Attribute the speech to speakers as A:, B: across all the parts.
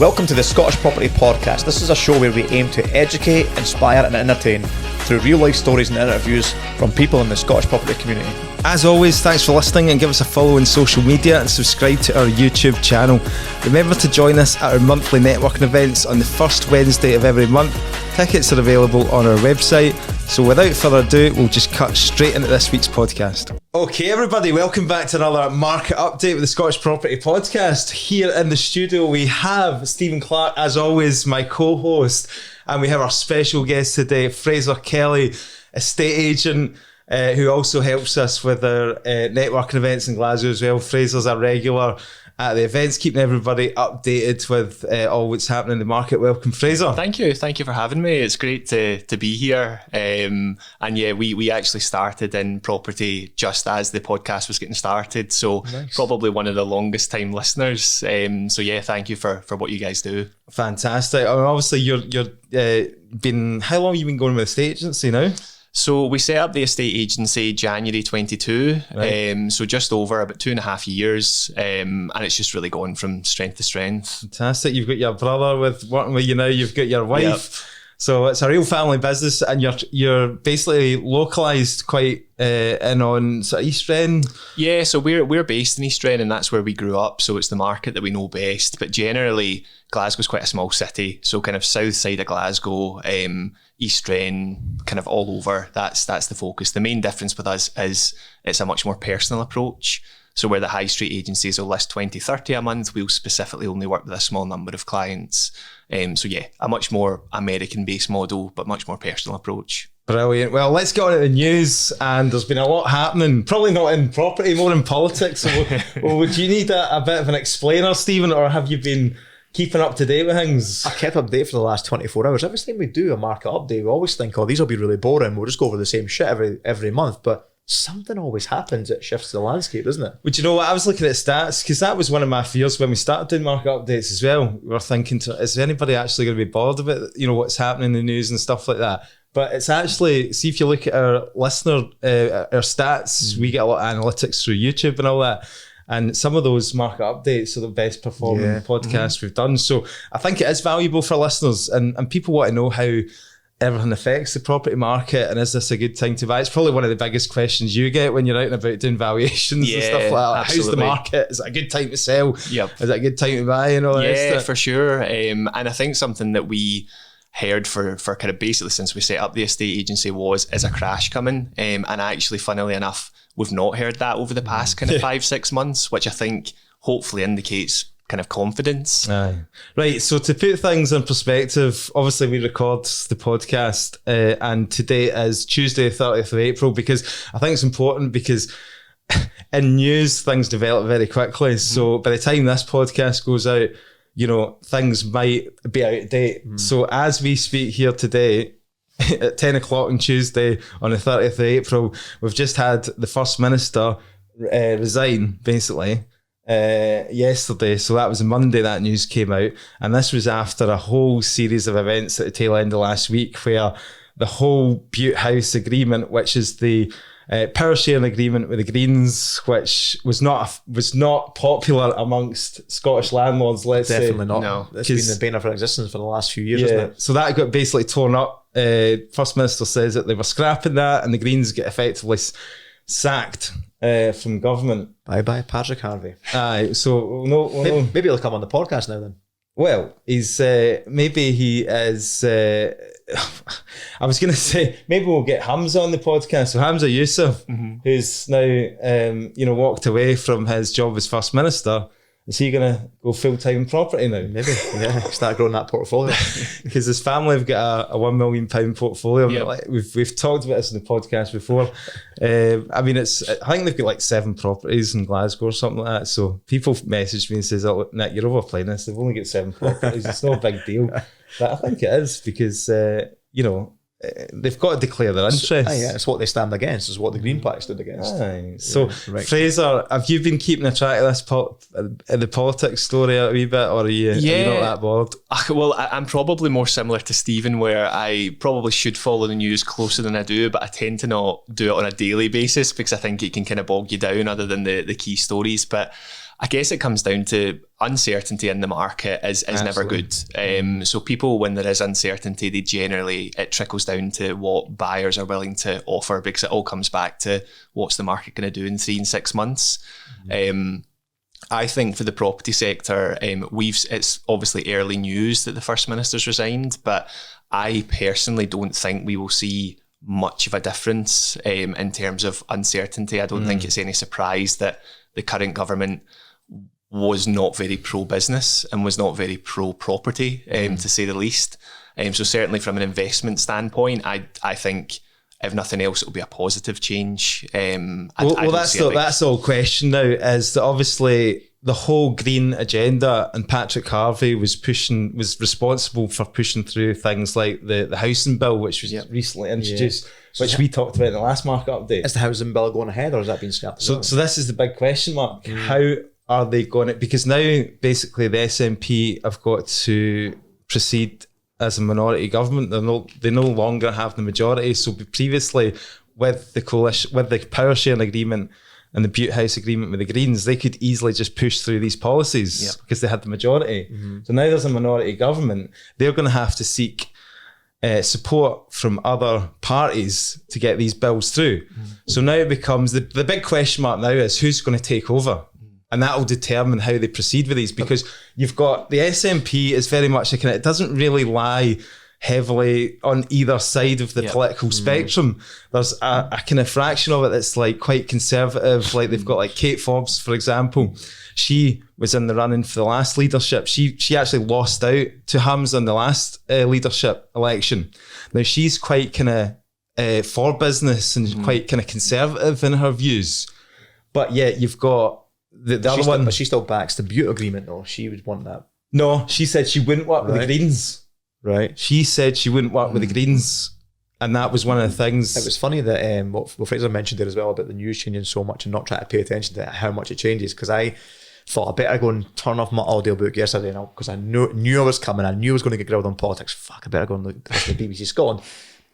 A: Welcome to the Scottish Property Podcast. This is a show where we aim to educate, inspire and entertain through real life stories and interviews from people in the Scottish property community.
B: As always, thanks for listening and give us a follow on social media and subscribe to our YouTube channel. Remember to join us at our monthly networking events on the first Wednesday of every month. Tickets are available on our website. So without further ado, we'll just cut straight into this week's podcast. Okay, everybody, welcome back to another market update with the Scottish Property Podcast. Here in the studio, we have Stephen Clark, as always, my co-host, and we have our special guest today, Fraser Kelly, estate agent, who also helps us with our networking events in Glasgow as well. Fraser's a regular at the events, keeping everybody updated with all what's happening in the market. Welcome, Fraser.
C: Thank you for having me. It's great to be here. And yeah, we actually started in property just as the podcast was getting started, so nice. Probably one of the longest time listeners. So yeah, thank you for what you guys do.
B: Fantastic. I mean, obviously you're been, how long have you been going with the estate agency now?
C: So we set up the estate agency January 22, right. So just over about 2.5 years, and it's just really gone from strength to strength. Fantastic.
B: You've got your brother working with you now, you've got your wife. Yep. So it's a real family business, and you're basically localised quite in on sort of East Wren.
C: Yeah, so we're based in East Wren, and that's where we grew up. So it's the market that we know best. But generally, Glasgow's quite a small city, so kind of south side of Glasgow, East Wren, kind of all over. That's the focus. The main difference with us is it's a much more personal approach. So where the high street agencies will list 20, 30 a month, we'll specifically only work with a small number of clients. So yeah, a much more American-based model, but much more personal approach.
B: Brilliant. Well, let's get on to the news, and there's been a lot happening, probably not in property, more in politics. So would you need a bit of an explainer, Stephen, or have you been keeping up to date with things?
A: I kept up to date for the last 24 hours. Every time we do a market update, we always think, oh, these will be really boring. We'll just go over the same shit every month. But something always happens that shifts the landscape, doesn't it?
B: But you know what? I was looking at stats, because that was one of my fears when we started doing market updates as well. We were thinking, is anybody actually going to be bothered about, what's happening in the news and stuff like that? But it's actually, see if you look at our listener, our stats, we get a lot of analytics through YouTube and all that. And some of those market updates are the best performing podcasts we've done. So I think it is valuable for listeners, and people want to know how everything affects the property market, and is this a good time to buy? It's probably one of the biggest questions you get when you're out and about doing valuations and stuff like that. Absolutely. How's the market? Is it a good time to sell?
C: Yep.
B: Is it a good time to buy? And all that
C: yeah,
B: stuff?
C: For sure. And I think something that we heard for kind of basically since we set up the estate agency is a crash coming. And actually, funnily enough, we've not heard that over the past kind of 5-6 months, which I think hopefully indicates kind of confidence.
B: Aye. Right, so to put things in perspective, obviously we record the podcast and today is Tuesday 30th of April, because I think it's important, because in news things develop very quickly. So by the time this podcast goes out, things might be out of date. So as we speak here today, at 10 o'clock on Tuesday on the 30th of April, we've just had the First Minister resign, basically, yesterday. So that was a Monday that news came out, and this was after a whole series of events at the tail end of last week, where the whole Bute House agreement, which is the power sharing agreement with the Greens, which was not popular amongst Scottish landlords, let's
A: Definitely
B: say.
A: not. No. It's been the bane of our existence for the last few years, isn't it?
B: So that got basically torn up. First Minister says that they were scrapping that, and the Greens get effectively sacked from government.
A: Bye Patrick Harvey.
B: Aye, so no.
A: Maybe he'll come on the podcast now then.
B: Well, he's maybe he is. I was going to say maybe we'll get Hamza on the podcast. So Hamza Youssef, who's now walked away from his job as First Minister. Is he going to go full-time property now?
A: Maybe, yeah. Start growing that portfolio.
B: Because his family have got a £1 million portfolio.
C: Yep.
B: We've talked about this in the podcast before. I think they've got like 7 properties in Glasgow or something like that. So people message me and says, "Oh, Nick, you're overplaying this. They've only got 7 properties. It's no big deal." But I think it is, because they've got to declare their interest.
A: Yeah, it's what they stand against. It's what the Green Party stood against.
B: So, right. Fraser, have you been keeping a track of this the politics story a wee bit, or are you not that bothered?
C: Well, I'm probably more similar to Stephen, where I probably should follow the news closer than I do, but I tend to not do it on a daily basis, because I think it can kind of bog you down other than the key stories. But I guess it comes down to uncertainty in the market is never good. So people, when there is uncertainty, it trickles down to what buyers are willing to offer, because it all comes back to what's the market going to do in 3 and 6 months. I think for the property sector, it's obviously early news that the First Minister's resigned, but I personally don't think we will see much of a difference in terms of uncertainty. I don't think it's any surprise that the current government was not very pro-business and was not very pro-property, to say the least. So certainly from an investment standpoint, I think if nothing else, it'll be a positive change. That's the whole question now, is that obviously the whole green agenda, and Patrick Harvey was responsible for pushing through things like the housing bill, which was recently introduced, which we talked about in the last market update.
A: Is the housing bill going ahead, or has that been scrapped?
B: So this is the big question mark. How are they going to, because now basically the SNP have got to proceed as a minority government. They no longer have the majority. So previously, with the coalition, with the power sharing agreement and the Butte House agreement with the Greens, they could easily just push through these policies because they had the majority. So now there's a minority government. They're going to have to seek support from other parties to get these bills through. So now it becomes the big question mark now is who's going to take over. And that will determine how they proceed with these, because you've got the SNP is very much it doesn't really lie heavily on either side of the political spectrum. There's a kind of fraction of it that's like quite conservative. Like they've got like Kate Forbes, for example. She was in the running for the last leadership. She actually lost out to Hums in the last leadership election. Now she's quite kind of for business and quite kind of conservative in her views. But yet you've got the other one.
A: But she still backs the Butte agreement, though. She would want that.
B: No, she said she wouldn't work with the Greens.
A: Right.
B: She said she wouldn't work with the Greens. And that was one of the things.
A: It was funny that what Fraser mentioned there as well about the news changing so much and not trying to pay attention to how much it changes. Because I thought I better go and turn off my audiobook yesterday now, because I knew I was coming. I knew I was going to get grilled on politics. Fuck, I better go and look at the BBC Scotland.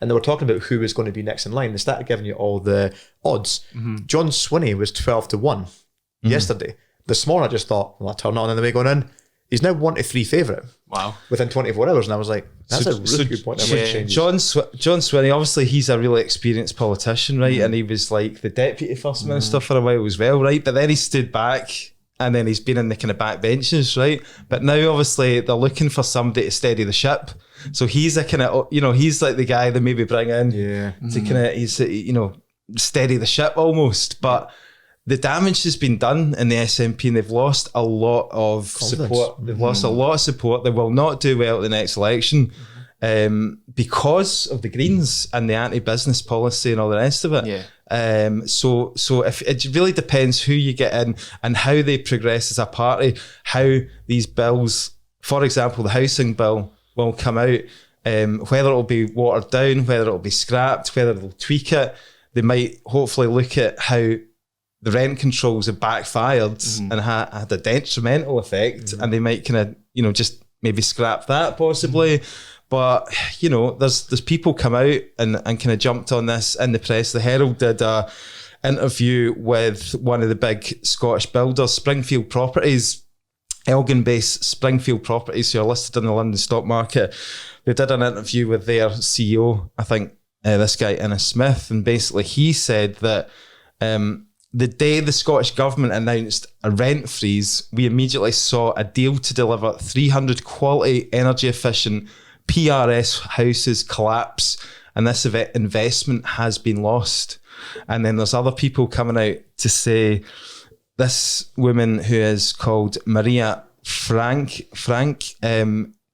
A: And they were talking about who was going to be next in line. They started giving you all the odds. John Swinney was 12-1 yesterday. This morning I just thought, well, I'll turn it on and the way going in. He's now 1-3 favourite.
C: Wow.
A: Within 24 hours. And I was like, that's a really good point.
B: John Swinney, obviously he's a really experienced politician, right? And he was like the deputy first minister for a while as well, right? But then he stood back and then he's been in the kind of back benches, right? But now obviously they're looking for somebody to steady the ship. So he's a kind of, he's like the guy they maybe bring in to kind of, steady the ship almost. But the damage has been done in the SNP and they've lost a lot of support. They've lost a lot of support. They will not do well at the next election because of the Greens and the anti-business policy and all the rest of it. So if it really depends who you get in and how they progress as a party, how these bills, for example, the housing bill will come out, whether it'll be watered down, whether it'll be scrapped, whether they'll tweak it. They might hopefully look at how the rent controls have backfired and had a detrimental effect, and they might kind of, just maybe scrap that possibly. But, there's people come out and kind of jumped on this in the press. The Herald did a interview with one of the big Scottish builders, Springfield Properties, Elgin-based Springfield Properties, who are listed in the London stock market. They did an interview with their CEO, I think this guy, Innes Smith, and basically he said that the day the Scottish Government announced a rent freeze, we immediately saw a deal to deliver 300 quality, energy efficient PRS houses collapse, and this investment has been lost. And then there's other people coming out to say, this woman who is called Maria Frank,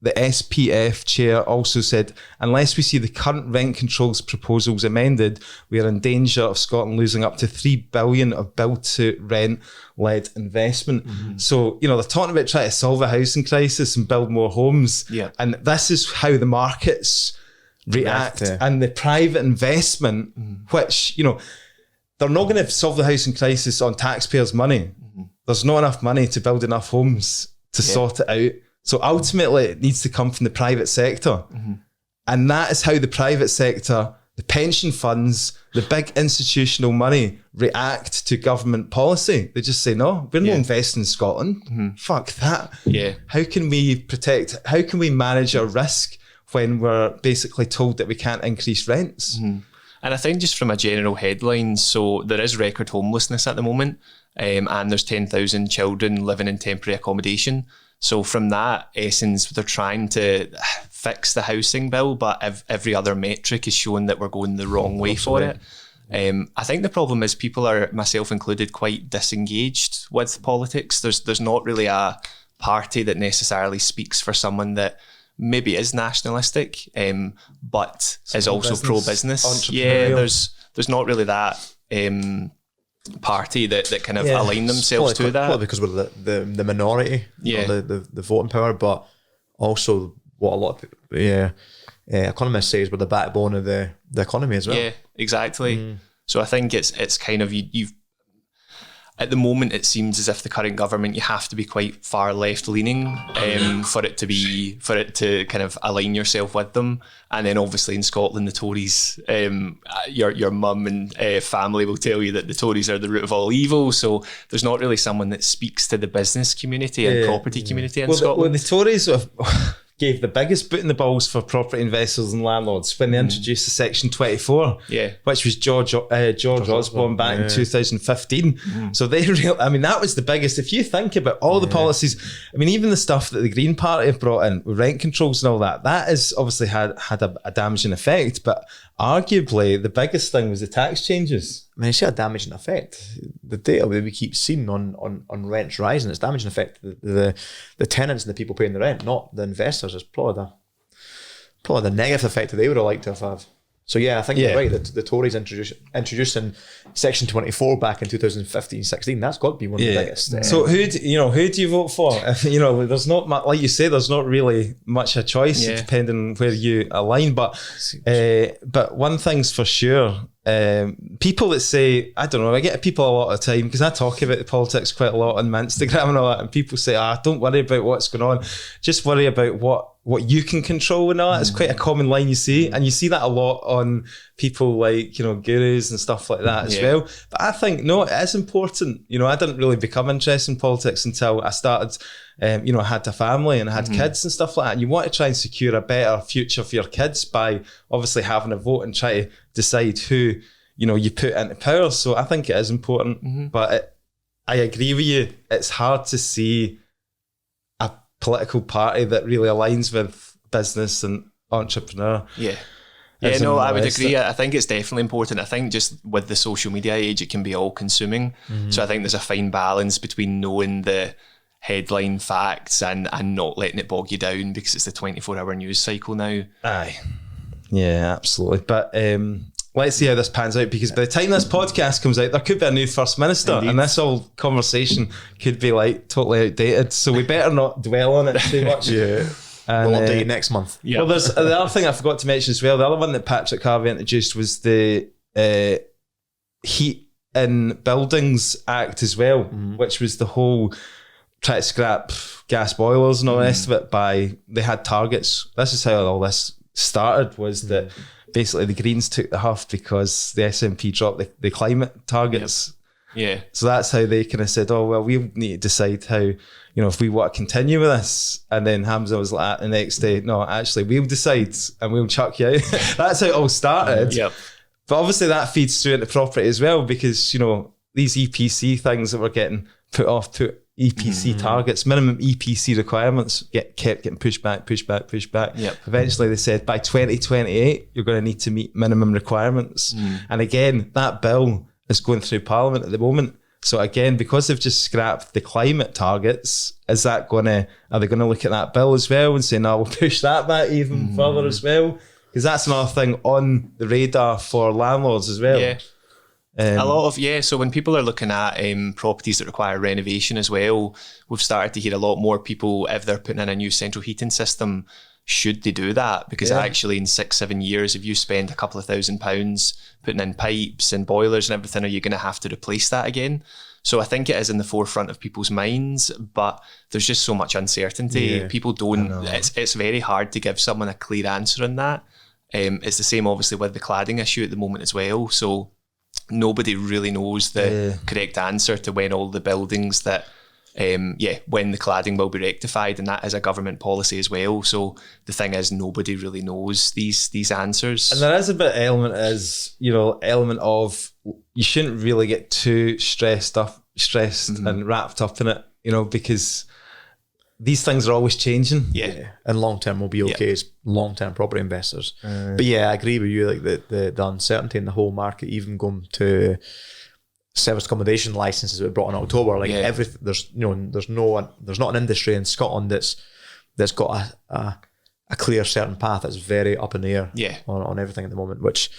B: the SPF chair, also said, unless we see the current rent controls proposals amended, we are in danger of Scotland losing up to $3 billion of build-to-rent-led investment. So, they're talking about trying to solve a housing crisis and build more homes. And this is how the markets react. And the private investment, which, they're not going to solve the housing crisis on taxpayers' money. There's not enough money to build enough homes to sort it out. So ultimately, it needs to come from the private sector. And that is how the private sector the pension funds, the big institutional money react to government policy. They just say, no, we're not investing in Scotland. Fuck that.
C: Yeah.
B: How can we manage our risk when we're basically told that we can't increase rents?
C: And I think just from a general headline, so there is record homelessness at the moment, and there's 10,000 children living in temporary accommodation. So from that essence, they're trying to fix the housing bill, but every other metric is showing that we're going the wrong way for it. I think the problem is people are, myself included, quite disengaged with politics. There's not really a party that necessarily speaks for someone that maybe is nationalistic, but is also pro-business. Yeah, there's not really that party that kind of align themselves to that.
A: Probably because we're the minority, the voting power, but also what a lot of economists say is we're the backbone of the economy as well. Yeah,
C: exactly. So I think it's kind of you've at the moment it seems as if the current government, you have to be quite far left leaning for it to kind of align yourself with them. And then obviously in Scotland, the Tories, your mum and family will tell you that the Tories are the root of all evil. So there's not really someone that speaks to the business community and property community in Scotland.
B: The Tories gave the biggest boot in the balls for property investors and landlords when they introduced the Section 24, which was George Osborne back in 2015. So that was the biggest. If you think about all the policies, I mean, even the stuff that the Green Party have brought in with rent controls and all that has obviously had a damaging effect. But arguably, the biggest thing was the tax changes.
A: I mean, you see a damaging effect. The data that we keep seeing on rents rising, it's damaging effect the tenants and the people paying the rent, not the investors. It's probably the negative effect that they would have liked to have had. So yeah, I think you're right that the Tories introducing Section 24 back in 2015-16, that's got to be one of the biggest.
B: So who do you vote for? There's not much, like you say, there's not really much a choice depending on where you align. But one thing's for sure. People that say, I don't know, I get people a lot of time because I talk about the politics quite a lot on my Instagram and all that, and people say, don't worry about what's going on, just worry about what you can control and all that. It's quite a common line you see, and you see that a lot on people like, gurus and stuff like that as well. But I think, no, it is important. I didn't really become interested in politics until I started, I had a family and I had kids and stuff like that. And you want to try and secure a better future for your kids by obviously having a vote and try to decide who, you put into power. So I think it is important, but I agree with you. It's hard to see a political party that really aligns with business and entrepreneur.
C: I would agree. I think it's definitely important. I think just with the social media age, it can be all consuming. So I think there's a fine balance between knowing the headline facts and not letting it bog you down because it's the 24-hour news cycle now.
B: Aye. Yeah, absolutely. But let's see how this pans out, because by the time this podcast comes out, there could be a new First Minister. Indeed. And this whole conversation could be totally outdated. So we better not dwell on it too much.
A: And, we'll update next month.
B: Well, there's the other thing I forgot to mention as well. The other one that Patrick Harvey introduced was the Heat in Buildings Act as well, which was the whole try to scrap gas boilers and all the rest of it they had targets. This is how all this started, was that basically the Greens took the huff because the SNP dropped the climate targets. So that's how they kind of said, we need to decide how, if we want to continue with this. And then Hamza was like, the next day, no, actually we'll decide and we'll chuck you out. That's how it all started. But obviously that feeds through into property as well, because, these EPC things that were getting put EPC targets, minimum EPC requirements kept getting pushed back. Eventually they said by 2028 you're going to need to meet minimum requirements. And again, that bill is going through Parliament at the moment. So again, because they've just scrapped the climate targets, are they going to look at that bill as well and say, no, we'll push that back even further as well? Because that's another thing on the radar for landlords as well.
C: A lot of, so when people are looking at properties that require renovation as well, we've started to hear a lot more people, if they're putting in a new central heating system, should they do that? Because actually in 6-7 years, if you spend a couple of £1,000 putting in pipes and boilers and everything, are you going to have to replace that again? So I think it is in the forefront of people's minds, but there's just so much uncertainty. People don't, it's very hard to give someone a clear answer on that. It's the same obviously with the cladding issue at the moment as well. So nobody really knows the correct answer to when all the buildings that, when the cladding will be rectified, and that is a government policy as well. So the thing is, nobody really knows these answers.
B: And there is a bit element of you shouldn't really get too stressed and wrapped up in it, because these things are always changing.
A: Yeah, and long term will be okay as long term property investors. But yeah, I agree with you. Like the uncertainty in the whole market, even going to service accommodation licenses that were brought in October. Like everything, there's not an industry in Scotland that's got a clear certain path. That's very up in the air. On everything at the moment, which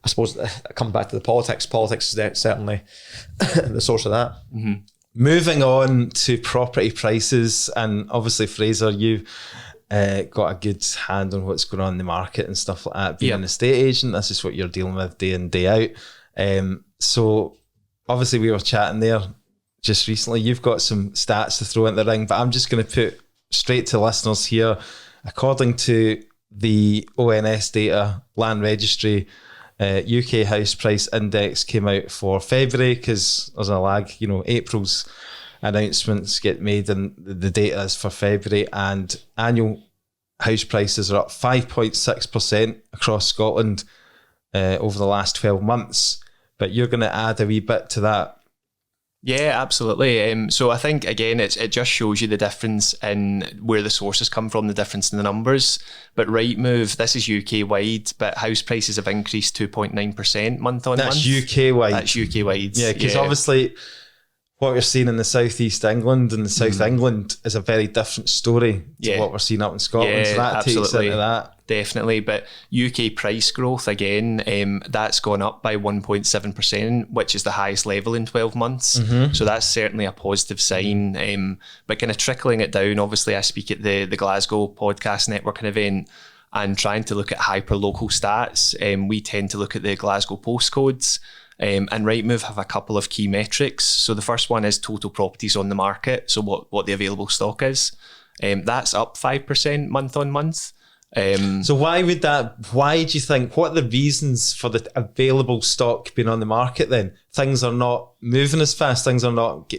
A: I suppose it comes back to the politics. Politics is certainly the source of that.
C: Mm-hmm.
B: Moving on to property prices, and obviously Fraser, you've got a good hand on what's going on in the market and stuff like that. Being an estate agent, this is what you're dealing with day in, day out. So obviously we were chatting there just recently. You've got some stats to throw in the ring, but I'm just going to put straight to listeners here. According to the ONS data, Land Registry, UK House Price Index came out for February, because there's a lag. April's announcements get made and the data is for February, and annual house prices are up 5.6% across Scotland over the last 12 months. But you're going to add a wee bit to that.
C: Yeah, absolutely. So I think, again, it just shows you the difference in where the sources come from, the difference in the numbers. But Rightmove, this is UK-wide, but house prices have increased 2.9% month on month.
B: That's UK-wide.
C: That's UK-wide.
B: Yeah, because obviously what we're seeing in the southeast England and the South England is a very different story to what we're seeing up in Scotland. So that takes into that.
C: Definitely. But UK price growth, again, that's gone up by 1.7%, which is the highest level in 12 months. So that's certainly a positive sign. But kind of trickling it down, obviously I speak at the Glasgow podcast networking event, and trying to look at hyper-local stats. We tend to look at the Glasgow postcodes. And Rightmove have a couple of key metrics. So the first one is total properties on the market, so what the available stock is. That's up 5% month on month.
B: So why do you think, what are the reasons for the available stock being on the market then? Things are not moving as fast, things are not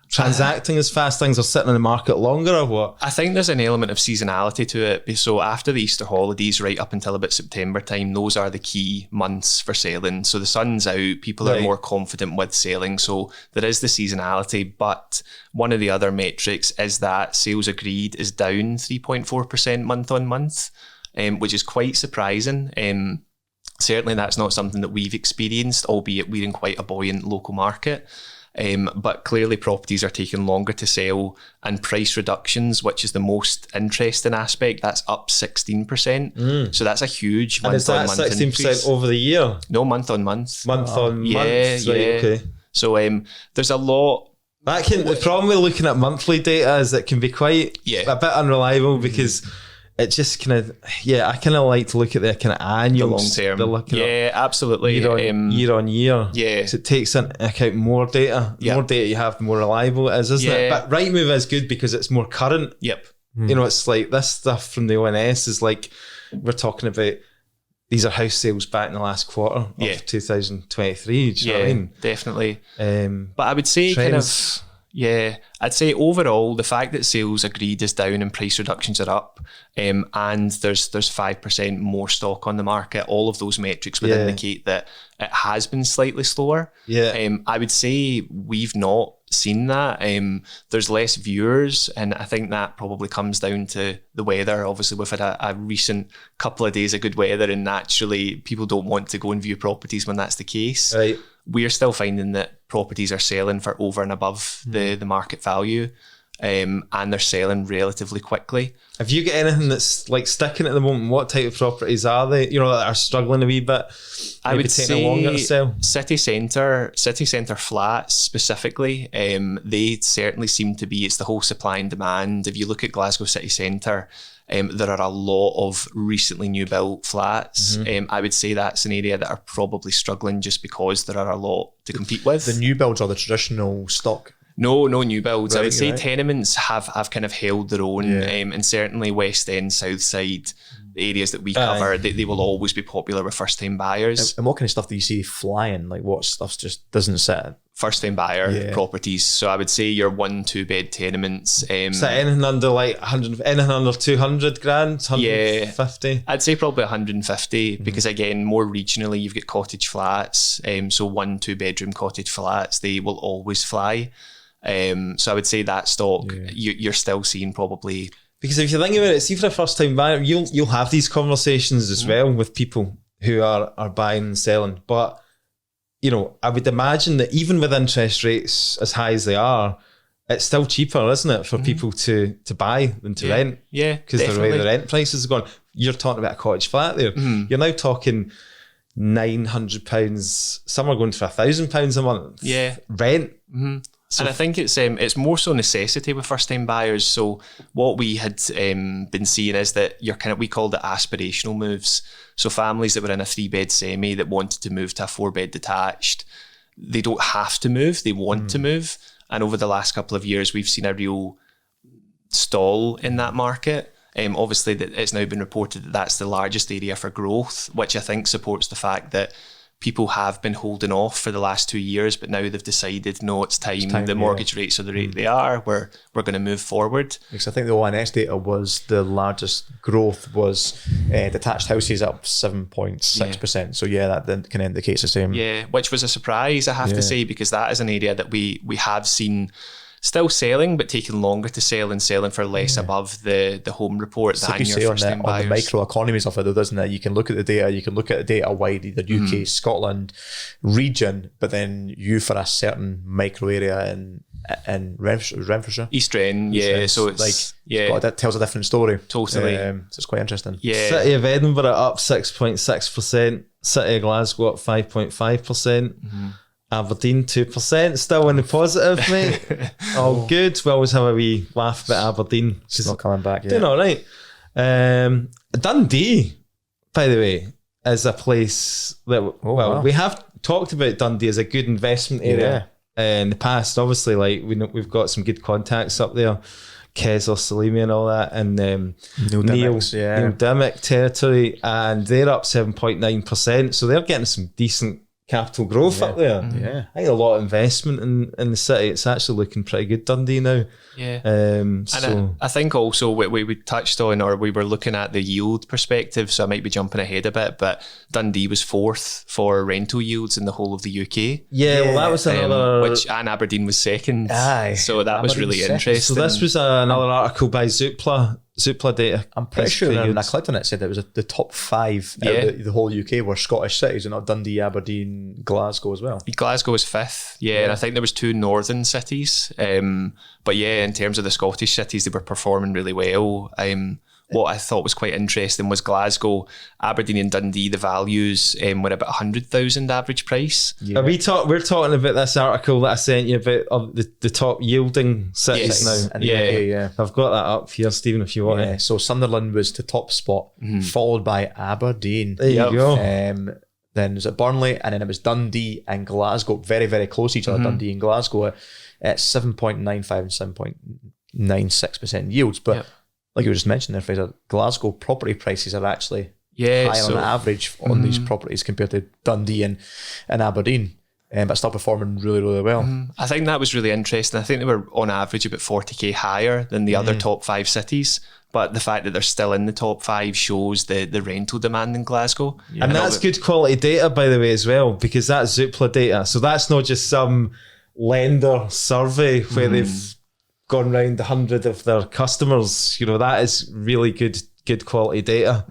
B: transacting as fast, things are sitting in the market longer, or what?
C: I think there's an element of seasonality to it. So after the Easter holidays, right up until about September time, those are the key months for selling. So the sun's out, people are more confident with selling. So there is the seasonality, but one of the other metrics is that sales agreed is down 3.4% month on month, which is quite surprising. Certainly that's not something that we've experienced, albeit we're in quite a buoyant local market. But clearly properties are taking longer to sell, and price reductions, which is the most interesting aspect, that's up 16%. So that's a huge month on month increase. And is that
B: 16% over the year?
C: No, month on month.
B: Month on month?
C: Yeah.
B: Okay.
C: So there's a lot.
B: The problem with looking at monthly data is it can be quite a bit unreliable, because it just kind of, I kind of like to look at the kind of annual,
C: the long term. Absolutely.
B: Year on year.
C: Yeah.
B: So it takes into account more data. The more data you have, the more reliable it is, isn't it? But Rightmove is good because it's more current.
C: Yep.
B: It's like this stuff from the ONS is like, we're talking about, these are house sales back in the last quarter of 2023. Do you know what I mean?
C: Definitely. But I would say trends. I'd say overall, the fact that sales agreed is down and price reductions are up, and there's 5% more stock on the market, all of those metrics would indicate that it has been slightly slower. I would say we've not seen that. There's less viewers, and I think that probably comes down to the weather. Obviously, we've had a recent couple of days of good weather, and naturally people don't want to go and view properties when that's the case.
B: Right.
C: We're still finding that properties are selling for over and above the market value, and they're selling relatively quickly.
B: Have you got anything that's like sticking at the moment? What type of properties are they? That are struggling a wee bit.
C: I would say
B: longer to sell.
C: City centre flats specifically. They certainly seem to be. It's the whole supply and demand. If you look at Glasgow city centre, there are a lot of recently new built flats. I would say that's an area that are probably struggling just because there are a lot to compete with.
A: The new builds are the traditional stock.
C: No new builds.
A: Right,
C: I would say tenements have kind of held their own, and certainly West End, South Side, areas that we cover, they will always be popular with first-time buyers.
A: And what kind of stuff do you see flying? Like what stuff just doesn't sit?
C: First-time buyer properties. So I would say your 1-2 bed tenements.
B: So anything under like 100, anything under 200 grand, 150?
C: Yeah, I'd say probably 150 because again, more regionally, you've got cottage flats. So 1-2 bedroom cottage flats, they will always fly. So I would say that stock, you're still seeing probably...
B: Because if you think about it, see for a first-time buyer, you'll have these conversations as well with people who are buying and selling. But, you know, I would imagine that even with interest rates as high as they are, it's still cheaper, isn't it, for people to buy than to rent?
C: Yeah,
B: because the way the rent prices are going. You're talking about a cottage flat there. You're now talking £900. Some are going for £1,000 a month.
C: Yeah,
B: rent.
C: And I think it's more so necessity with first time buyers. So what we had been seeing is that we called it aspirational moves. So families that were in a 3-bed semi that wanted to move to a 4-bed detached, they don't have to move, they want to move. And over the last couple of years, we've seen a real stall in that market. Obviously, that it's now been reported that that's the largest area for growth, which I think supports the fact that people have been holding off for the last 2 years, but now they've decided, no, it's time. The mortgage rates are the rate they are. We're going to move forward.
A: Because I think the ONS data was the largest growth was detached houses up 7.6%. So that then kind of indicates the same.
C: Yeah, which was a surprise, I have to say, because that is an area that we have seen still selling, but taking longer to sell and selling for less above the home report than your first-time buyers.
A: On the microeconomies of it, though, doesn't it? You can look at the data, you can look at the data wide, either UK, Scotland, region, but then you for a certain micro area in Renfrewshire.
C: East Ren, so it's
A: that tells a different story.
C: Totally.
A: So it's quite interesting.
C: Yeah.
B: City of Edinburgh up 6.6%, City of Glasgow up 5.5%. Aberdeen 2%, still in the positive, mate. All good. We always have a wee laugh about Aberdeen.
A: She's not coming back yet.
B: Doing all right. Dundee, by the way, is a place that we have talked about Dundee as a good investment area in the past. Obviously, like we've got some good contacts up there, Kessler, Salimi and all that, and Neil Dimmick territory, and they're up 7.9%. So they're getting some decent capital growth up there. I think a lot of investment in the city. It's actually looking pretty good, Dundee now.
C: And I think also we touched on, or we were looking at the yield perspective, so I might be jumping ahead a bit, but Dundee was 4th for rental yields in the whole of the UK.
B: Well, that was another...
C: and Aberdeen was 2nd. So that was really interesting.
B: So this was another article by Zoopla data.
A: I'm pretty sure when I clicked on it, said it was the top 5 out of the whole UK were Scottish cities, and not Dundee, Aberdeen, Glasgow as well.
C: Glasgow was 5th, and I think there was 2 northern cities. But in terms of the Scottish cities, they were performing really well. What I thought was quite interesting was Glasgow, Aberdeen and Dundee, the values were about 100,000 average price.
B: We're talking about this article that I sent you about the top yielding cities now. I've got that up here, Stephen, if you want it.
A: So Sunderland was the top spot, followed by Aberdeen.
B: There you go.
A: Then was it Burnley, and then it was Dundee and Glasgow, very, very close to each other, Dundee and Glasgow at 7.95 and 7.96% yields. But like you were just mentioning there, Fraser, Glasgow property prices are actually higher on average on these properties compared to Dundee and Aberdeen, but still performing really, really well.
C: I think that was really interesting. I think they were on average about 40k higher than the other top 5 cities. But the fact that they're still in the top 5 shows the rental demand in Glasgow.
B: And that's good quality data, by the way, as well, because that's Zoopla data. So that's not just some lender survey where they've gone round 100 of their customers. You know, that is really good quality data.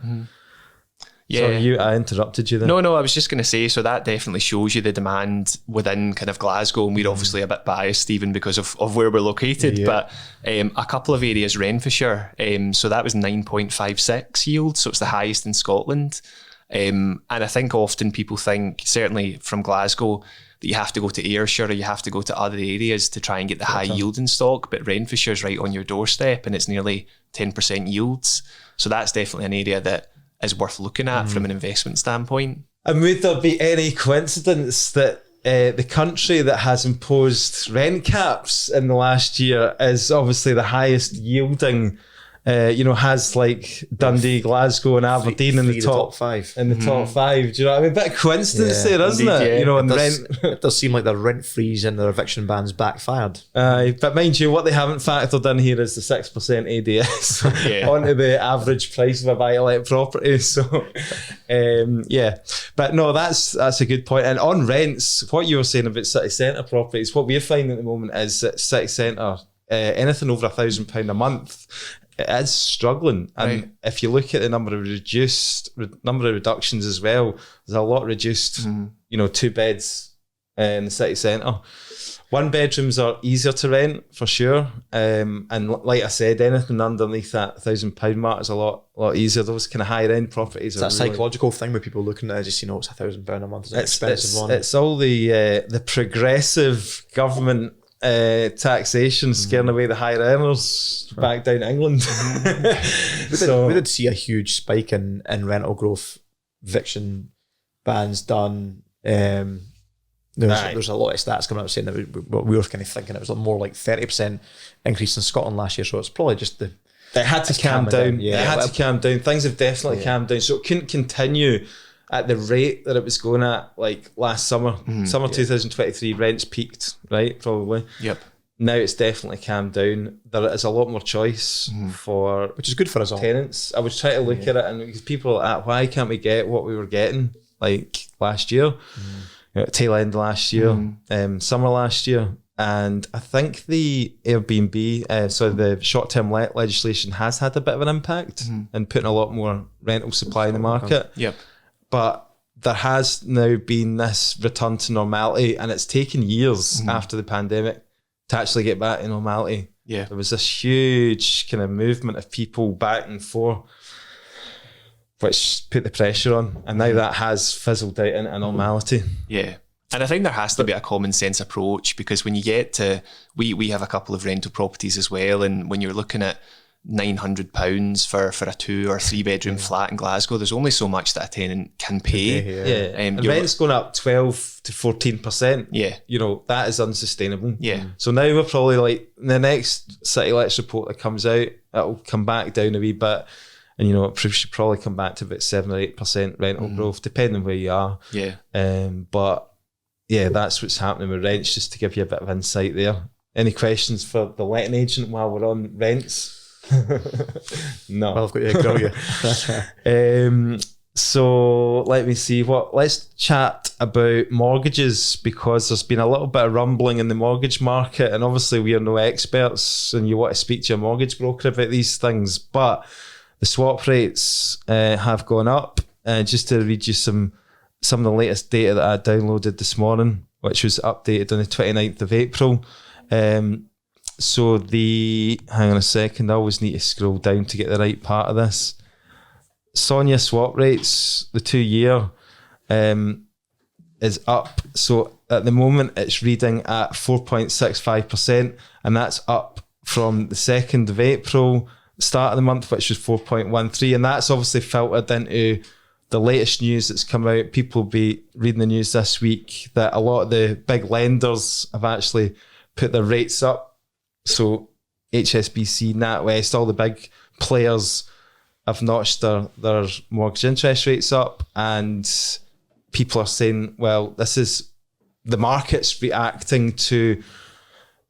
B: Sorry, I interrupted you there.
C: No, I was just going to say, so that definitely shows you the demand within kind of Glasgow, and we're obviously a bit biased, Stephen, because of where we're located, but a couple of areas, Renfrewshire, so that was 9.56 yield, so it's the highest in Scotland. And I think often people think, certainly from Glasgow, that you have to go to Ayrshire or you have to go to other areas to try and get the high yield in stock, but Renfrewshire's right on your doorstep and it's nearly 10% yields. So that's definitely an area that is worth looking at from an investment standpoint.
B: And would there be any coincidence that the country that has imposed rent caps in the last year is obviously the highest yielding has like Dundee, Glasgow, and Aberdeen in the top
A: 5.
B: In the top 5, do you know what I mean? Bit of coincidence there, isn't
C: indeed,
B: it?
C: yeah.
B: And
A: It does seem like their rent freeze and their eviction bans backfired.
B: But mind you, what they haven't factored in here is the 6% ADS onto the average price of a buy-to-let property. So, but no, that's a good point. And on rents, what you were saying about city centre properties, what we're finding at the moment is that city centre, anything over £1,000 a month, it is struggling. And if you look at the number of reductions as well, there's a lot reduced. 2 beds in the city centre. 1 bedrooms are easier to rent for sure. And like I said, anything underneath that £1,000 mark is a lot easier. Those kind of higher end properties.
A: It's that psychological thing where people looking at it, just it's £1,000 a month. It's an expensive one.
B: It's all the progressive government taxation scaring away the higher earners back down to England.
A: We did see a huge spike in rental growth, eviction bans done. There's a lot of stats coming out saying that we were kind of thinking it was more like 30% increase in Scotland last year. So it's probably just it
B: had to calm down.
A: Yeah,
B: it had to calm down. Things have definitely calmed down. So it couldn't continue at the rate that it was going at like last summer. Summer 2023 rents peaked, right? Probably.
C: Yep.
B: Now it's definitely calmed down. There is a lot more choice for,
A: which is good for us all.
B: Tenants. I was trying to look at it, and because people are like, why can't we get what we were getting like last year? Tail end last year, summer last year. And I think the Airbnb, so the short-term let legislation has had a bit of an impact in putting a lot more rental supply in the market.
C: Yep.
B: But there has now been this return to normality, and it's taken years after the pandemic to actually get back to normality.
C: Yeah.
B: There was this huge kind of movement of people back and forth, which put the pressure on, and now that has fizzled out into normality.
C: Yeah. And I think there has to be a common sense approach, because when you get to, we have a couple of rental properties as well, and when you're looking at £900 for a 2 or 3 bedroom flat in Glasgow, there's only so much that a tenant can pay.
B: And rent's going up 12 to 14%.
C: Yeah.
B: That is unsustainable.
C: Yeah.
B: So now we're probably like, the next City Let's report that comes out, it'll come back down a wee bit. And it should probably come back to about 7 or 8% rental growth, depending where you are. Yeah. But yeah, that's what's happening with rents, just to give you a bit of insight there. Any questions for the letting agent while we're on rents? No.
A: Well, I've got to grill you.
B: So let me see. Let's chat about mortgages, because there's been a little bit of rumbling in the mortgage market, and obviously we are no experts, and you want to speak to a mortgage broker about these things, but the swap rates have gone up. Just to read you some of the latest data that I downloaded this morning, which was updated on the 29th of April. So hang on a second, I always need to scroll down to get the right part of this. SONIA swap rates, the 2-year, is up. So at the moment it's reading at 4.65%, and that's up from the 2nd of April, start of the month, which was 4.13, and that's obviously filtered into the latest news that's come out. People will be reading the news this week that a lot of the big lenders have actually put their rates up. So HSBC, NatWest, all the big players have notched their mortgage interest rates up, and people are saying, well, this is the market's reacting to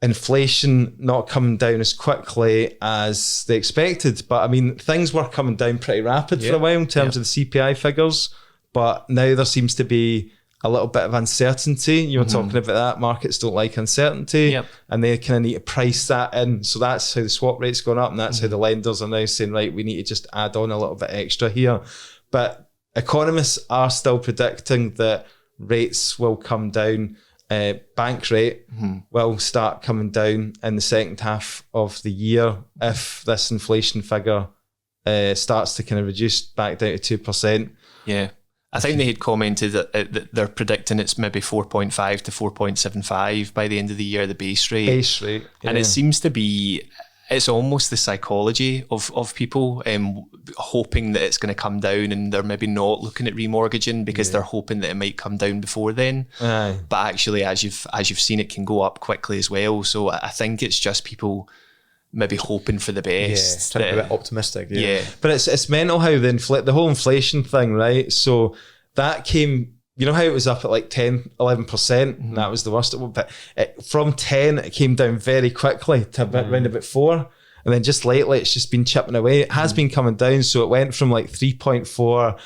B: inflation not coming down as quickly as they expected. But I mean, things were coming down pretty rapid for a while in terms of the CPI figures, but now there seems to be a little bit of uncertainty. You were talking about that. Markets don't like uncertainty, and they kind of need to price that in. So that's how the swap rate's gone up, and that's how the lenders are now saying, right, we need to just add on a little bit extra here. But economists are still predicting that rates will come down. Bank rate will start coming down in the second half of the year if this inflation figure starts to kind of reduce back down to 2%.
C: Yeah. I think they had commented that they're predicting it's maybe 4.5 to 4.75 by the end of the year, the base rate.
B: Base rate. Yeah.
C: And it seems to be, it's almost the psychology of people hoping that it's going to come down, and they're maybe not looking at remortgaging because they're hoping that it might come down before then.
B: Aye.
C: But actually, as you've seen, it can go up quickly as well. So I think it's just people maybe hoping for the best.
A: Trying to be a bit optimistic.
C: Yeah.
B: But it's mental how the whole inflation thing, right? So that came, you know how it was up at like 10, 11%, and that was the worst. But from 10, it came down very quickly to around about 4. And then just lately, it's just been chipping away. It has been coming down. So it went from like 3.4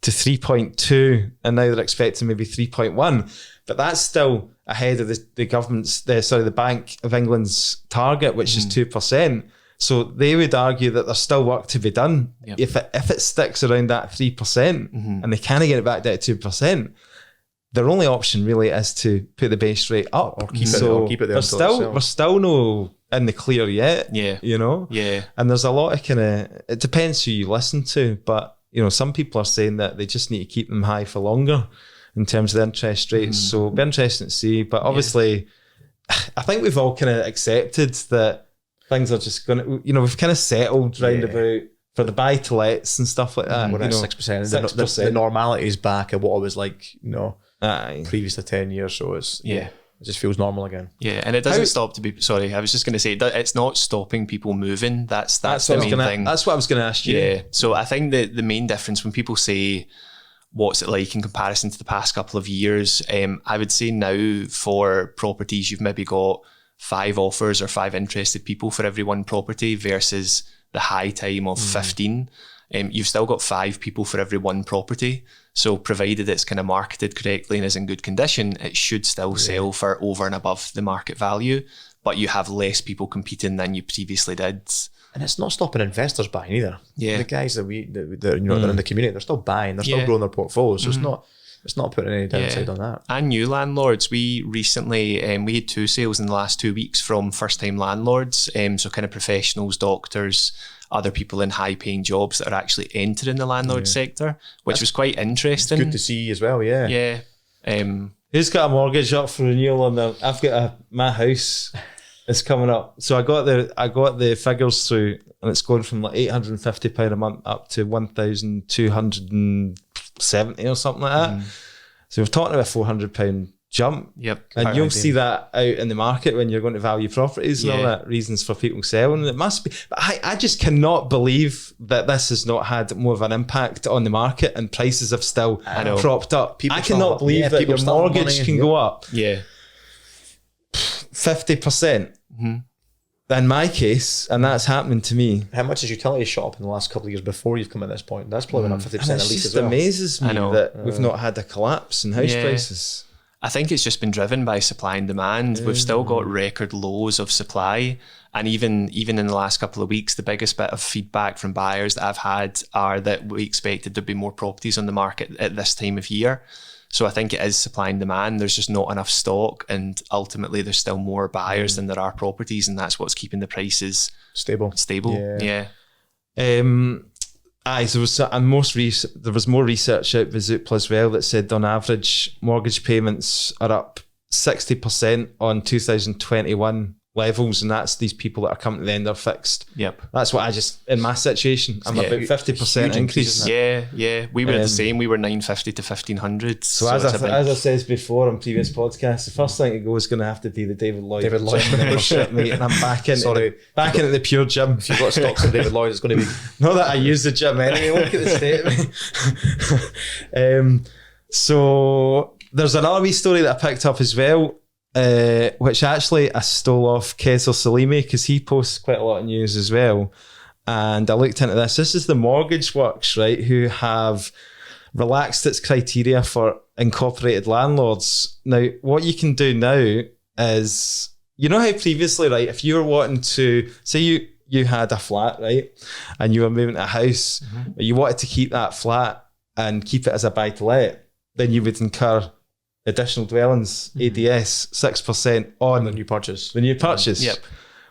B: to 3.2, and now they're expecting maybe 3.1. But that's still ahead of the Bank of England's target, which is 2%. So they would argue that there's still work to be done.
C: Yep.
B: If it sticks around that 3%, and they can't get it back down to 2%, their only option really is to put the base rate up
A: or keep it there.
B: We're still no in the clear yet.
C: Yeah.
B: You know?
C: Yeah.
B: And there's a lot of it depends who you listen to, but you know, some people are saying that they just need to keep them high for longer in terms of the interest rates. So it'll be interesting to see. But obviously, I think we've all kind of accepted that things are just going to, you know, we've kind of settled round about for the buy-to-lets and stuff like that.
A: We're at 6%. The normality is back at what it was like, you know, previous to 10 years. So it's, it just feels normal again.
C: Yeah, and it doesn't stop to be, sorry, I was just going to say, it's not stopping people moving. That's the main thing.
B: That's what I was going to ask you.
C: Yeah, so I think that the main difference when people say, what's it like in comparison to the past couple of years, I would say now for properties, you've maybe got 5 offers or 5 interested people for every one property versus the high time of 15. You've still got 5 people for every one property. So provided it's kind of marketed correctly and is in good condition, it should still sell for over and above the market value, but you have less people competing than you previously did.
A: And it's not stopping investors buying either.
C: Yeah.
A: The guys that they're in the community, they're still buying, they're still growing their portfolios. So it's not putting any downside on that. And
C: new landlords, we recently, we had 2 sales in the last 2 weeks from first-time landlords, so kind of professionals, doctors, other people in high-paying jobs that are actually entering the landlord sector, which was quite interesting.
A: It's good to see as well,
C: Yeah.
B: Who's got a mortgage up for renewal on them? I've got my house is coming up. So I got the figures through, and it's going from like £850 a month up to 1,270 or something like that. So we're talking about a £400 jump.
C: Yep.
B: And you'll see that out in the market when you're going to value properties and all that, reasons for people selling. It must be. But I just cannot believe that this has not had more of an impact on the market and prices have still propped up. I cannot believe that your mortgage can go up 50%. In my case, and that's happening to me.
A: How much has utility shot up in the last couple of years before you've come at this point? That's probably been up 50% at least as well.
B: It amazes me that we've not had a collapse in house prices.
C: I think it's just been driven by supply and demand. We've still got record lows of supply. And even in the last couple of weeks, the biggest bit of feedback from buyers that I've had are that we expected there'd be more properties on the market at this time of year. So I think it is supply and demand. There's just not enough stock, and ultimately there's still more buyers than there are properties, and that's what's keeping the prices stable. Yeah.
B: So there was more research out with Zoopla as well that said on average mortgage payments are up 60% on 2021 levels, and that's these people that are coming to the end are fixed.
C: Yep.
B: That's what in my situation, I'm about 50% increase.
C: Yeah. We were the same. We were 950 to 1500.
B: So as I said before on previous podcasts, the first thing to go is going to have to be the David Lloyd membership, mate, and I'm back into the pure gym.
A: If you've got stocks in David Lloyd, it's going to be
B: not that I use the gym anyway. Look at the state of me. So there's another wee story that I picked up as well. Which actually I stole off Kessel Salimi because he posts quite a lot of news as well. And I looked into this. This is the Mortgage Works, right, who have relaxed its criteria for incorporated landlords. Now, what you can do now is, you know how previously, right, if you were wanting to, say you had a flat, right, and you were moving to a house, but you wanted to keep that flat and keep it as a buy-to-let, then you would incur additional dwellings, ADS, 6% on
A: the new purchase.
C: Yep.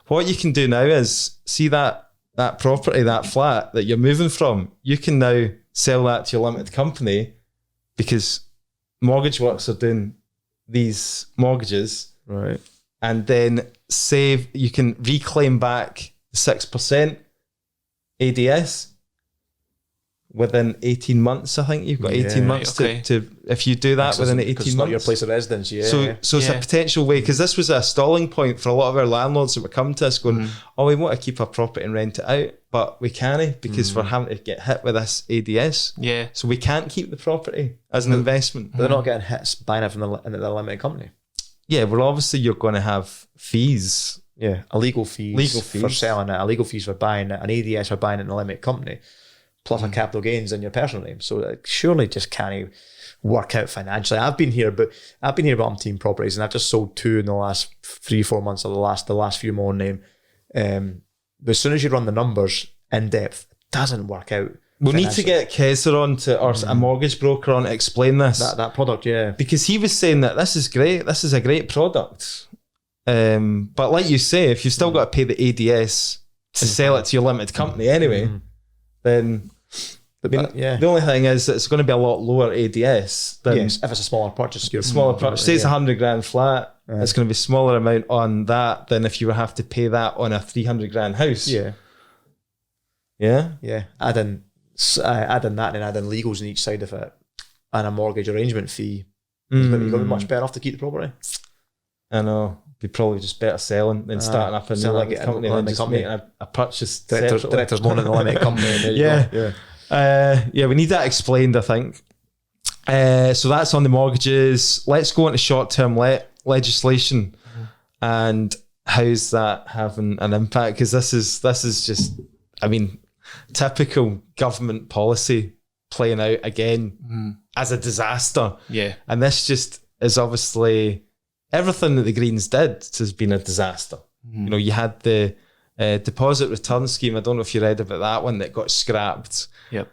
B: What you can do now is see that property, that flat that you're moving from, you can now sell that to your limited company because Mortgage Works are doing these mortgages.
A: Right.
B: And then you can reclaim back 6% ADS. within 18 months. I think you've got 18 months to if you do that within 18 months. It's
A: not your place of residence,
B: So it's a potential way, because this was a stalling point for a lot of our landlords that were coming to us going, oh, we want to keep our property and rent it out, but we can't because we're having to get hit with this ADS.
C: Yeah.
B: So we can't keep the property as an investment.
A: But they're not getting hits buying it from the limited company.
B: Yeah, well, obviously you're going to have fees.
A: Yeah, illegal fees for selling it, illegal fees for buying it, an ADS for buying it in a limited company, plus a capital gains in your personal name. So it surely just can't work out financially. I've been here about umpteen properties, and I've just sold 2 in the last 3-4 months of the last few more name. But as soon as you run the numbers in depth, it doesn't work out.
B: We'll need to get Kaiser on or a mortgage broker on to explain this.
A: That product, yeah.
B: Because he was saying that this is great, this is a great product. But like you say, if you've still got to pay the ADS to sell it to your limited company anyway, then the only thing is that it's going to be a lot lower ADS than
A: if it's a smaller purchase.
B: Say it's $100,000 flat, it's going to be a smaller amount on that than if you would have to pay that on a $300,000 house.
A: Yeah. Add in that and add in legals on each side of it and a mortgage arrangement fee. You're going to be much better off to keep the property.
B: I know. Be probably just better selling than starting up in the limited company and just making a purchase.
A: Directors more in the limited company.
B: We need that explained, I think. So that's on the mortgages. Let's go into short-term legislation and how's that having an impact? Because this is just, I mean, typical government policy playing out again as a disaster.
C: Yeah,
B: and this just is obviously. Everything that the Greens did has been a disaster. You know, you had the deposit return scheme. I don't know if you read about that one that got scrapped.
C: Yep.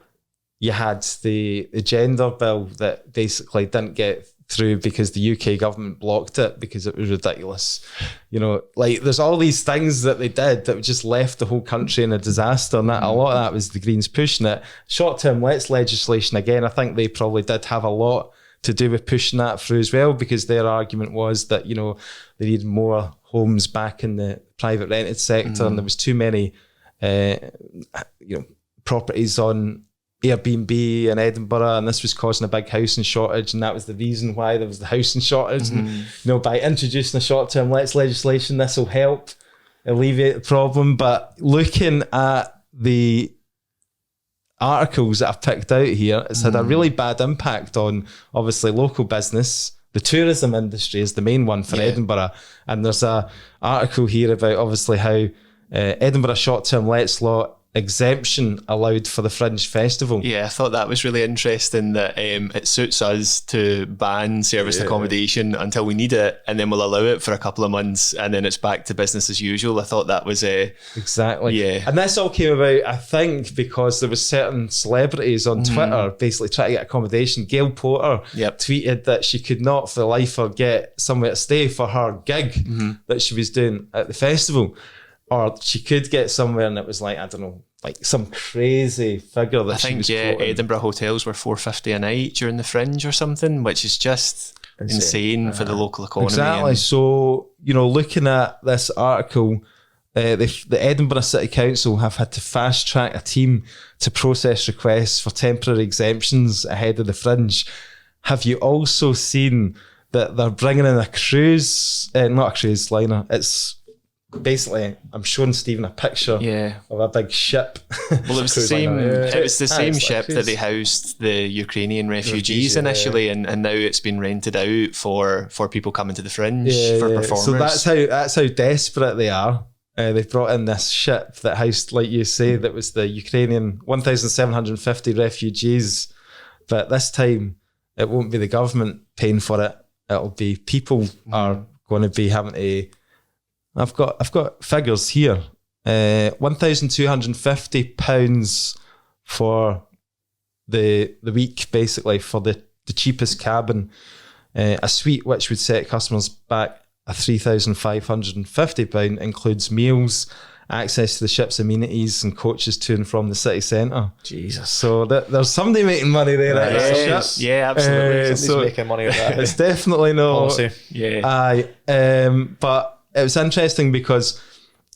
B: You had the gender bill that basically didn't get through because the UK government blocked it because it was ridiculous. You know, like there's all these things that they did that just left the whole country in a disaster, and that a lot of that was the Greens pushing it. Short-term legislation, again, I think they probably did have a lot to do with pushing that through as well, because their argument was that, you know, they needed more homes back in the private rented sector, and there was too many, properties on Airbnb in Edinburgh, and this was causing a big housing shortage, and that was the reason why there was the housing shortage. And, you know, by introducing the short-term legislation, this will help alleviate the problem. But looking at the articles that I've picked out here, it's had a really bad impact on obviously local business. The tourism industry is the main one for Edinburgh, and there's a article here about obviously how Edinburgh short-term lets law exemption allowed for the Fringe Festival.
C: Yeah, I thought that was really interesting that it suits us to ban serviced accommodation until we need it, and then we'll allow it for a couple of months, and then it's back to business as usual. I thought that was
B: exactly.
C: Yeah.
B: And this all came about, I think, because there was certain celebrities on Twitter basically trying to get accommodation. Gail Porter tweeted that she could not for the life of her get somewhere to stay for her gig that she was doing at the festival. Or she could get somewhere, and it was like, I don't know, like some crazy figure that she was quoting.
C: Edinburgh hotels were $450 a night during the Fringe or something, which is just insane for the local economy.
B: Exactly. So, you know, looking at this article, the Edinburgh City Council have had to fast track a team to process requests for temporary exemptions ahead of the Fringe. Have you also seen that they're bringing in a cruise, not a cruise liner, it's basically, I'm showing Stephen a picture of a big ship.
C: Well, it was the same. It was the same ship that they housed the Ukrainian refugees initially, and now it's been rented out for people coming to the Fringe for performers.
B: So that's how desperate they are. They've brought in this ship that housed, like you say, that was the Ukrainian 1,750 refugees. But this time, it won't be the government paying for it. It'll be people are going to be having to. I've got figures here. £1,250 for the week, basically, for the cheapest cabin. A suite which would set customers back a £3,550 includes meals, access to the ship's amenities, and coaches to and from the city centre.
A: Jesus.
B: So there's somebody making money there.
C: Yeah, absolutely.
A: Somebody's making money with that.
B: It's definitely no
A: policy.
B: Yeah. But it was interesting because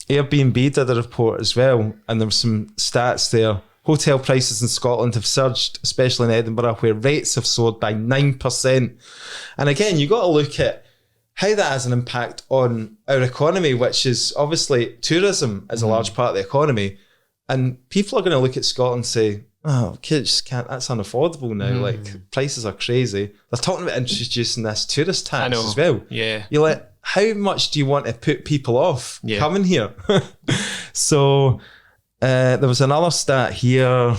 B: Airbnb did a report as well, and there were some stats there Hotel prices in Scotland have surged, especially in Edinburgh, where rates have soared by 9%. And again, you got to look at how that has an impact on our economy, which is obviously tourism is a large part of the economy. And people are going to look at Scotland and say, oh, kids can't, that's unaffordable now. Like, prices are crazy. They're talking about introducing this tourist tax as well.
C: Yeah.
B: You're like, how much do you want to put people off coming here? So there was another stat here.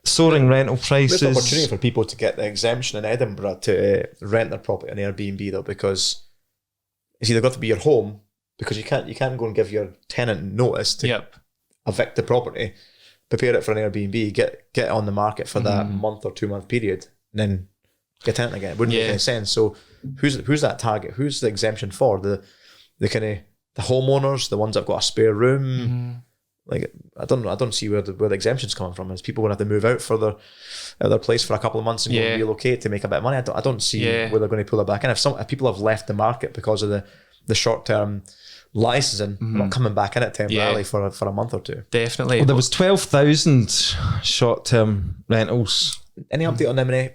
B: Soaring rental prices.
A: There's an opportunity for people to get the exemption in Edinburgh to rent their property on Airbnb though, because it's either got to be your home, because you can't go and give your tenant notice to evict the property, prepare it for an Airbnb, get it on the market for that month or 2 month period, and then get tenant again. It wouldn't make any sense. So who's that target? Who's the exemption for? The kind of the homeowners, the ones that've got a spare room. Like, I don't see where the exemption's coming from. Is people going to have to move out for their place for a couple of months and go and relocate to make a bit of money? I don't see where they're going to pull it back in. If people have left the market because of the short term licensing, they're not coming back in it temporarily for a month or two.
C: Definitely.
B: Well, there was 12,000 short term rentals.
A: Any update on how many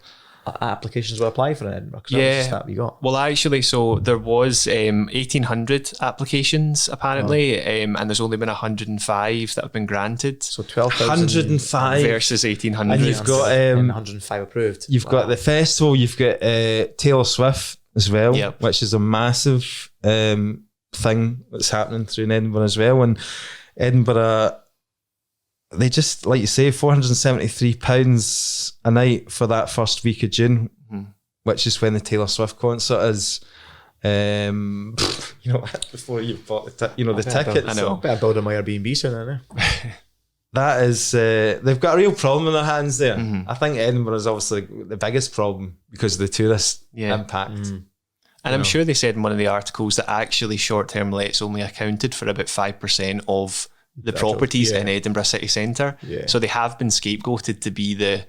A: applications were applied for in Edinburgh? Because that was the stat we got.
C: Well, actually, so there was 1,800 applications apparently, and there's only been 105 that have been granted.
A: So 12,000
B: 105
C: versus 1,800.
B: And you've got
A: 105 approved.
B: You've got the festival. You've got Taylor Swift as well, which is a massive thing that's happening through in Edinburgh as well. And Edinburgh, they just, like you say, £473 a night for that first week of June, which is when the Taylor Swift concert is. Before you bought the tickets.
A: I know. I better build on my Airbnb soon, I
B: That is, they've got a real problem in their hands there. I think Edinburgh is obviously the biggest problem because of the tourist impact.
C: And I'm sure they said in one of the articles that actually short-term lets only accounted for about 5% of the properties in Edinburgh city centre. So they have been scapegoated to be the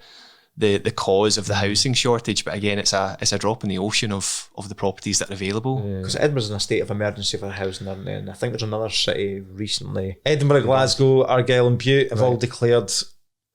C: cause of the housing shortage. But again, it's a drop in the ocean of the properties that are available.
A: Because Edinburgh's in a state of emergency for housing, aren't they? And I think there's another city recently.
B: Edinburgh, Glasgow, Argyll and Bute have all declared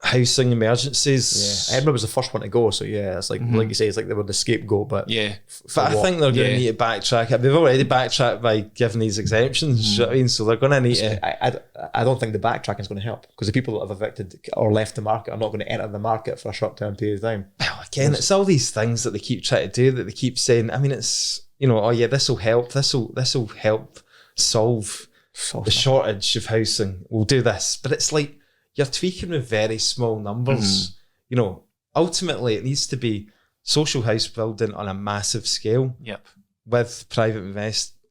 B: housing emergencies.
A: Edinburgh was the first one to go, so it's like you say, it's like they were the scapegoat, but
B: I think they're going to need to backtrack it. They've already backtracked by giving these exemptions, you know what I mean? So they're going to need to.
A: I don't think the backtracking is going to help, because the people that have evicted or left the market are not going to enter the market for a short term period of time.
B: Well, again, it's all these things that they keep trying to do, that they keep saying, I mean, it's, this will help, this will help solve the shortage of housing, we'll do this. But it's like, you're tweaking with very small numbers. Ultimately it needs to be social house building on a massive scale with private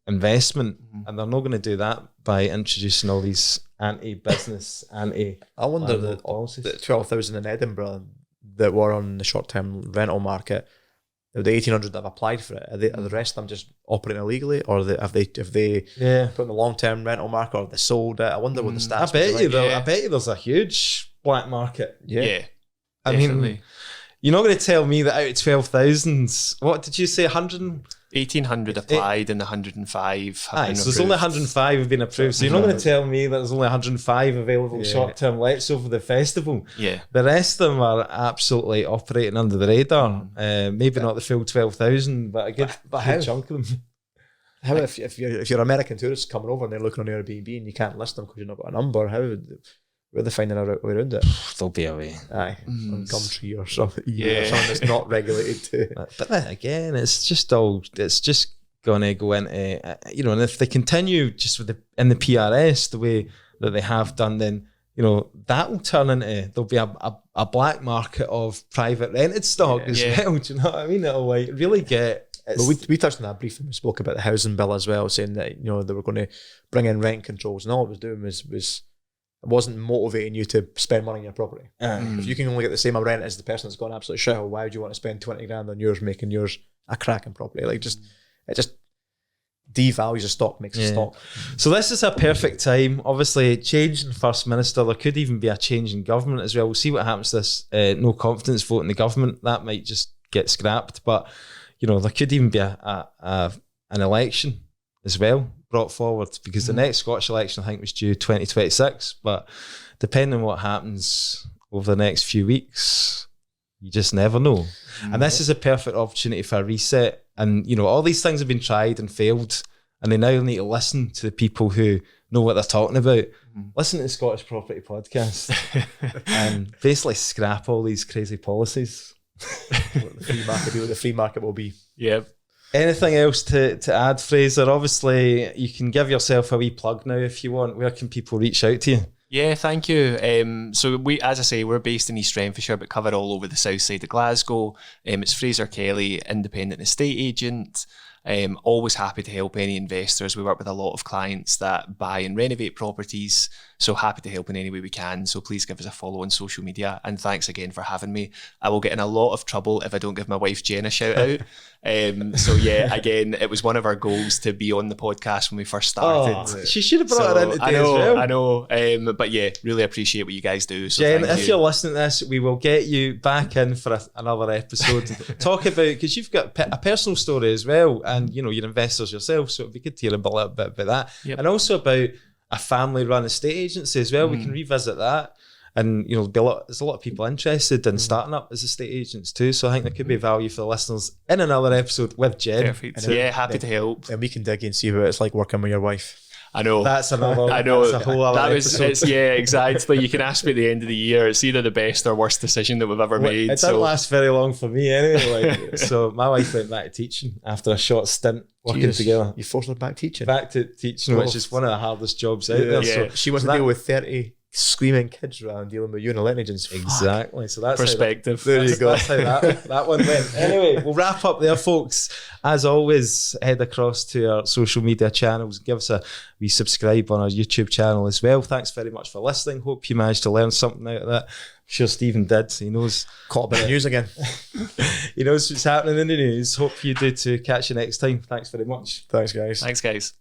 B: investment. And they're not going to do that by introducing all these anti-business,
A: I wonder the 12,000 in Edinburgh that were on the short-term rental market, the 1,800 that have applied for it, are the rest of them just operating illegally, or have they put in the long-term rental market, or have they sold it? I wonder what the stats.
B: I bet you there's a huge black market.
C: I
B: mean, you're not going to tell me that out of 12,000, what did you say,
C: 1,800 applied and 105 have been
B: so there's only 105 have been approved. So you're not going to tell me that there's only 105 available short-term lets over the festival. The rest of them are absolutely operating under the radar. Maybe not the full 12,000, but a good chunk of them.
A: How if you're American tourists coming over and they're looking on Airbnb and you can't list them because you've not got a number, where are they finding a way around it?
B: There'll be a way.
A: On Gumtree or something. Or something that's not regulated too.
B: But then again, it's just going to go into, and if they continue just in the PRS the way that they have done, then, that will turn into, there'll be a black market of private rented stock as well. Do you know what I mean? It'll really get...
A: But we touched on that briefly. We spoke about the housing bill as well, saying that, they were going to bring in rent controls, and all it was doing was it wasn't motivating you to spend money on your property. If you can only get the same rent as the person that's gone absolutely shit, why would you want to spend 20 grand on yours, making yours a cracking property? It just devalues a stock, makes a stock.
B: So this is a perfect time. Obviously, change in First Minister. There could even be a change in government as well. We'll see what happens to this no confidence vote in the government. That might just get scrapped. But, there could even be an election as well brought forward, because the next Scottish election I think was due 2026, but depending on what happens over the next few weeks, you just never know. And this is a perfect opportunity for a reset. And, you know, all these things have been tried and failed, and they now need to listen to the people who know what they're talking about. Listen to the Scottish Property Podcast and basically scrap all these crazy policies.
A: What the free market will be.
C: Yep.
B: Anything else to add, Fraser? Obviously, you can give yourself a wee plug now if you want. Where can people reach out to you?
C: Yeah, thank you. So we, as I say, we're based in East Renfrewshire, but cover all over the south side of Glasgow. It's Fraser Kelly, independent estate agent. Always happy to help any investors. We work with a lot of clients that buy and renovate properties, so happy to help in any way we can. So please give us a follow on social media, and thanks again for having me. I will get in a lot of trouble if I don't give my wife Jen a shout out. So yeah, again, it was one of our goals to be on the podcast when we first started.
B: She should have brought her in today as well.
C: I know. But yeah, really appreciate what you guys do. So
B: Jen, if you're listening to this, we will get you back in for another episode. Talk about, because you've got a personal story as well, and you know, you're investors yourself, so it'd be good to hear a little bit about that.
C: Yep.
B: And also about a family-run estate agency as well. We can revisit that. And you know, there's a lot of people interested in starting up as estate agents too. So I think there could be value for the listeners in another episode with Jen.
C: Perfect. Yeah, happy to help.
A: And we can dig in and see what it's like working with your wife.
C: I know.
B: That's another.
C: I know.
B: That's a whole other episode.
C: Yeah, exactly. You can ask me at the end of the year. It's either the best or worst decision that we've ever made.
B: It didn't last very long for me anyway. So my wife went back to teaching after a short stint working together.
A: You forced her back teaching?
B: Back to teaching, which is one of the hardest jobs out there.
C: Yeah.
A: So she wants to deal with 30 screaming kids around dealing with you and a letting agents.
B: Exactly. So that's
C: perspective.
A: There you go.
B: That's how that one went. Anyway, we'll wrap up there, folks. As always, head across to our social media channels. Give us a wee subscribe on our YouTube channel as well. Thanks very much for listening. Hope you managed to learn something out of that. I'm sure Stephen did. He knows.
A: Caught a bit of news again.
B: He knows what's happening in the news. Hope you do too. Catch you next time. Thanks very much.
A: Thanks, guys.
C: Thanks, guys.